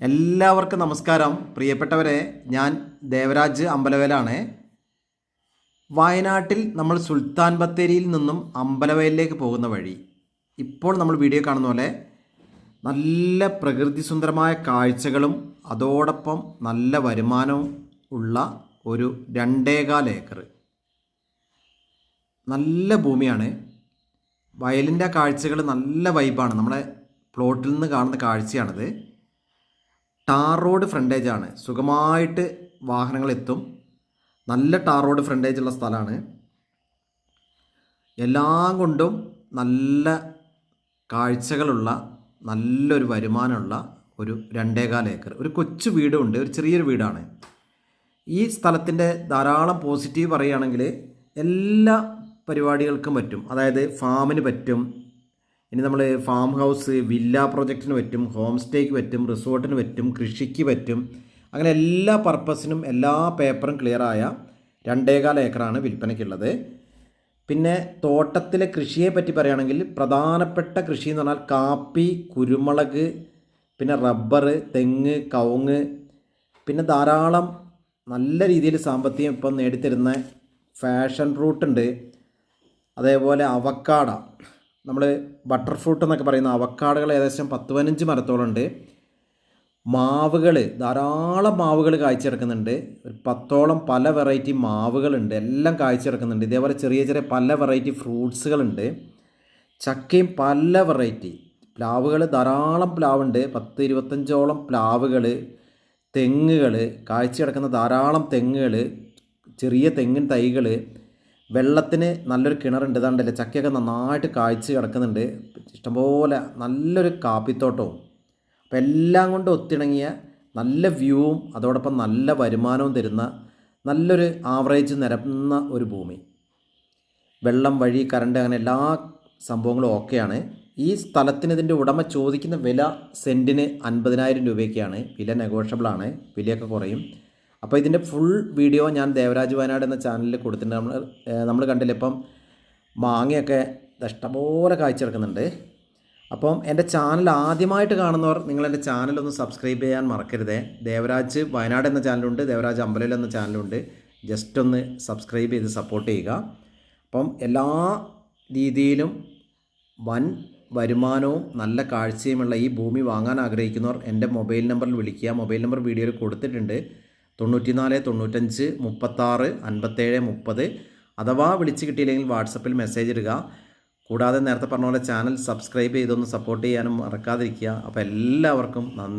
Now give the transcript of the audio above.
എല്ലാവർക്കും നമസ്കാരം. പ്രിയപ്പെട്ടവരെ, ഞാൻ ദേവരാജ് അമ്പലവയലാണ്. വയനാട്ടിൽ നമ്മൾ സുൽത്താൻ ബത്തേരിയിൽ നിന്നും അമ്പലവയലിലേക്ക് പോകുന്ന വഴി ഇപ്പോൾ നമ്മൾ വീഡിയോ കാണുന്ന പോലെ നല്ല പ്രകൃതി സുന്ദരമായ കാഴ്ചകളും അതോടൊപ്പം നല്ല വരുമാനവും ഉള്ള ഒരു 2.25 ഏക്കർ നല്ല ഭൂമിയാണ്. വയലിൻ്റെ കാഴ്ചകൾ നല്ല വൈബാണ്. നമ്മളെ പ്ലോട്ടിൽ നിന്ന് കാണുന്ന കാഴ്ചയാണിത്. Tar road ഫ്രണ്ടേജാണ്. സുഖമായിട്ട് വാഹനങ്ങൾ എത്തും. നല്ല ടാർ റോഡ് ഫ്രണ്ടേജ് ഉള്ള സ്ഥലമാണ്. എല്ലാം കൊണ്ടും നല്ല കാഴ്ചകളുള്ള നല്ലൊരു വരുമാനമുള്ള ഒരു 2.25 ഏക്കർ. ഒരു കൊച്ചു വീടുണ്ട്, ഒരു ചെറിയൊരു വീടാണ്. ഈ സ്ഥലത്തിൻ്റെ ധാരാളം പോസിറ്റീവ് പറയുകയാണെങ്കിൽ എല്ലാ പരിപാടികൾക്കും പറ്റും. അതായത് ഫാമിന് പറ്റും, ഇനി നമ്മൾ ഫാം ഹൗസ് വില്ല പ്രോജക്റ്റിന് പറ്റും, ഹോം സ്റ്റേക്ക് പറ്റും, റിസോർട്ടിന് പറ്റും, കൃഷിക്ക് പറ്റും. അങ്ങനെ എല്ലാ പർപ്പസിനും എല്ലാ പേപ്പറും ക്ലിയറായ 2.25 ഏക്കറാണ് വിൽപ്പനയ്ക്കുള്ളത്. പിന്നെ തോട്ടത്തിലെ കൃഷിയെ പറ്റി പറയുകയാണെങ്കിൽ പ്രധാനപ്പെട്ട കൃഷി എന്ന് പറഞ്ഞാൽ കാപ്പി, കുരുമുളക്, പിന്നെ റബ്ബർ, തെങ്ങ്, കവുങ്ങ്, പിന്നെ ധാരാളം നല്ല രീതിയിൽ സാമ്പത്തികം ഇപ്പം നേടിത്തരുന്ന ഫാഷൻ ഫ്രൂട്ട് ഉണ്ട്. അതേപോലെ അവക്കാട, നമ്മൾ ബട്ടർ ഫ്രൂട്ട് എന്നൊക്കെ പറയുന്ന അവക്കാടകൾ ഏകദേശം 10-15 മരത്തോളം ഉണ്ട്. മാവുകൾ, ധാരാളം മാവുകൾ കായ്ച്ചെടുക്കുന്നുണ്ട്. ഒരു 10ഓളം പല വെറൈറ്റി മാവുകളുണ്ട്, എല്ലാം കായ്ച്ചെടുക്കുന്നുണ്ട്. ഇതേപോലെ ചെറിയ ചെറിയ പല വെറൈറ്റി ഫ്രൂട്ട്സുകളുണ്ട്. ചക്കയും പല വെറൈറ്റി പ്ലാവുകൾ, ധാരാളം പ്ലാവുണ്ട്. 10-25ഓളം പ്ലാവുകൾ, തെങ്ങുകൾ, കായ്ച്ചെടുക്കുന്ന ധാരാളം തെങ്ങുകൾ, ചെറിയ തെങ്ങിൻ തൈകൾ. വെള്ളത്തിന് നല്ലൊരു കിണറുണ്ട്. ഇതാണ്ടല്ലേ ചക്കയൊക്കെ നന്നായിട്ട് കായ്ച്ച് കിടക്കുന്നുണ്ട്. ഇഷ്ടംപോലെ നല്ലൊരു കാപ്പിത്തോട്ടവും. അപ്പോൾ എല്ലാം കൊണ്ട് ഒത്തിണങ്ങിയ നല്ല വ്യൂവും അതോടൊപ്പം നല്ല വരുമാനവും തരുന്ന നല്ലൊരു ആവറേജ് നിരന്ന ഒരു ഭൂമി. വെള്ളം, വഴി, കറണ്ട്, അങ്ങനെ എല്ലാ സംഭവങ്ങളും ഓക്കെയാണ്. ഈ സ്ഥലത്തിന് ഇതിൻ്റെ ഉടമ ചോദിക്കുന്ന വില സെൻറ്റിന് 50,000 രൂപയൊക്കെയാണ്. വില നെഗോഷ്യബിളാണ്, വിലയൊക്കെ കുറയും. അപ്പോൾ ഇതിൻ്റെ ഫുൾ വീഡിയോ ഞാൻ ദേവരാജ് വയനാട് എന്ന ചാനലിൽ കൊടുത്തിട്ടുണ്ട്. നമ്മൾ കണ്ടില്ല, ഇപ്പം മാങ്ങയൊക്കെ ഇഷ്ടംപോലെ കായ്ച്ചെടുക്കുന്നുണ്ട്. അപ്പം എൻ്റെ ചാനൽ ആദ്യമായിട്ട് കാണുന്നവർ നിങ്ങൾ എൻ്റെ ചാനലൊന്ന് സബ്സ്ക്രൈബ് ചെയ്യാൻ മറക്കരുത്. ദേവരാജ് വയനാട് എന്ന ചാനലുണ്ട്, ദേവരാജ് അമ്പലവയൽ എന്ന ചാനലുണ്ട്. ജസ്റ്റ് ഒന്ന് സബ്സ്ക്രൈബ് ചെയ്ത് സപ്പോർട്ട് ചെയ്യുക. അപ്പം എല്ലാ രീതിയിലും വൻ വരുമാനവും നല്ല കാഴ്ചയുമുള്ള ഈ ഭൂമി വാങ്ങാൻ ആഗ്രഹിക്കുന്നവർ എൻ്റെ മൊബൈൽ നമ്പറിൽ വിളിക്കുക. മൊബൈൽ നമ്പർ വീഡിയോയിൽ കൊടുത്തിട്ടുണ്ട്. 94 95 36 57 30. അഥവാ വിളിച്ച് കിട്ടിയില്ലെങ്കിൽ വാട്സപ്പിൽ മെസ്സേജ് ഇടുക. കൂടാതെ നേരത്തെ പറഞ്ഞ പോലെ ചാനൽ സബ്സ്ക്രൈബ് ചെയ്തൊന്ന് സപ്പോർട്ട് ചെയ്യാനും മറക്കാതിരിക്കുക. അപ്പോൾ എല്ലാവർക്കും നന്ദി.